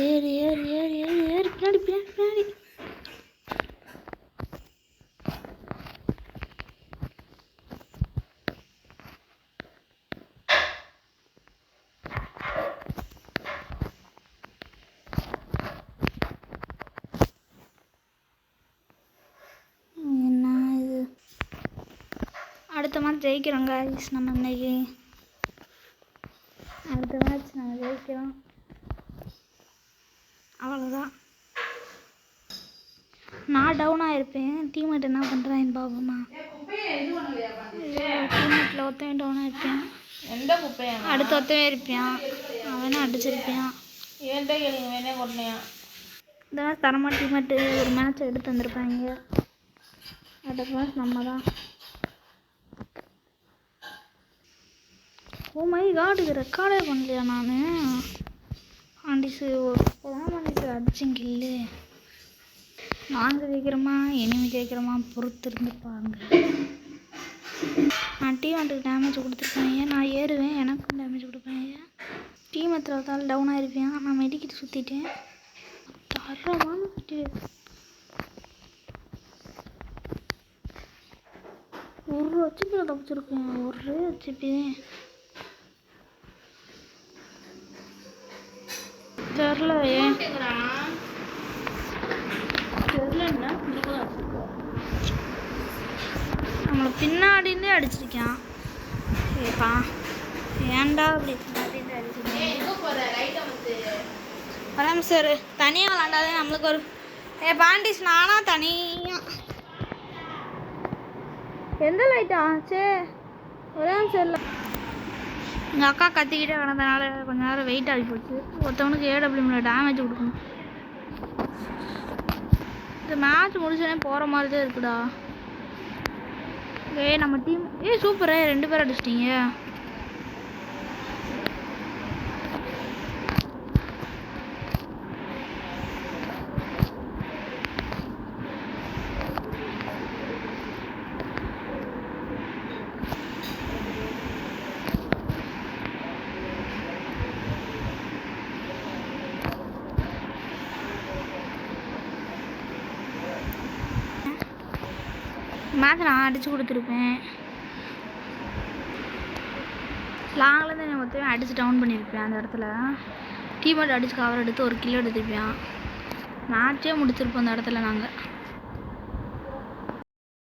ஏறு ஏறு ஏறு ஏறு ஏறு பின்னாடி பின்னாடி பின்னாடி. என்ன இது? அடுத்த மேட்ச் ஜெயிக்கிறோம் गाइस. நம்ம இன்னைக்கு அடுத்த மேட்ச் நம்ம ஜெயிக்கிறோம். அவ்வளோதான். நான் டவுனாக இருப்பேன். டீம்மேட் என்ன பண்ணுறான்னு பார்ப்போமா. டீம்மேட்டில் ஒருத்தன் டவுனாக இருப்பேன். எந்த குப்பையா? அடுத்த ஒருத்தவே இருப்பான். அவனும் அடிச்சிருப்பான். ஏன்டா கேளுங்க வேணே கொட்டினையா? இந்த மேட்ச் தரமாக டீம்மேட்டு ஒரு மேட்ச் எடுத்து வந்திருப்பாங்க. அடுத்த மேட்ச் நம்ம தான். ஓ மை காட், இது ரெக்கார்டே பண்ணலையா நான்? ஆண்டிஸு இப்போதான் ஆண்டிஸு அடிச்சிங்க இல்லை. நாங்கள் கேட்குறோமா எனிமி கேட்குறோமா பொறுத்து இருந்து பாருங்க. நான் டீமேட்டுக்கு டேமேஜ் கொடுத்துருப்பேன். நான் ஏறுவேன், எனக்கும் டேமேஜ் கொடுப்பேன். டீமேட்டில் ஒருத்தால் டவுன் ஆகிருப்பேன். நான் மெடிக்கிட்டு சுற்றிட்டேன். தரமான சுற்றி ஒரு ஹெச்பியில் தப்பிச்சிருக்கேன். ஒரு ஹெச்பி தெரில. ஏன் தெரிலன்னா நம்மளை பின்னாடிந்தே அடிச்சிருக்கான். ஏப்பா ஏன்டா அப்படி பின்னாடிந்து அடிச்சிருக்கேன்? வராம சார் தனியாக விளாண்டாதே நம்மளுக்கு ஒரு பாண்டிஸ். நானா தனியாக எந்த லைட்டா சே ஒரே சார். எங்கள் அக்கா கத்திக்கிட்டே கிடந்தனால கொஞ்ச நேரம் வெயிட் ஆகி போச்சு. ஒருத்தவனுக்கு ஏடபிள்யூமில் டேமேஜ் கொடுக்கணும். இந்த மேட்ச் முடிச்சோடனே போகிற மாதிரி தான் இருக்குடா. நம்ம டீம் சூப்பரே 2 பேர் அடிச்சிட்டிங்க. மேட்ச் நான் அடித்து கொடுத்துருப்பேன். லாங்லேருந்து நான் மொத்தமே அடித்து டவுன் பண்ணியிருப்பேன். அந்த இடத்துல டீமேட் அடித்து கவர் எடுத்து ஒரு கிலோ எடுத்துருப்பேன். மேட்சே முடிச்சிருப்போம் அந்த இடத்துல நாங்கள்.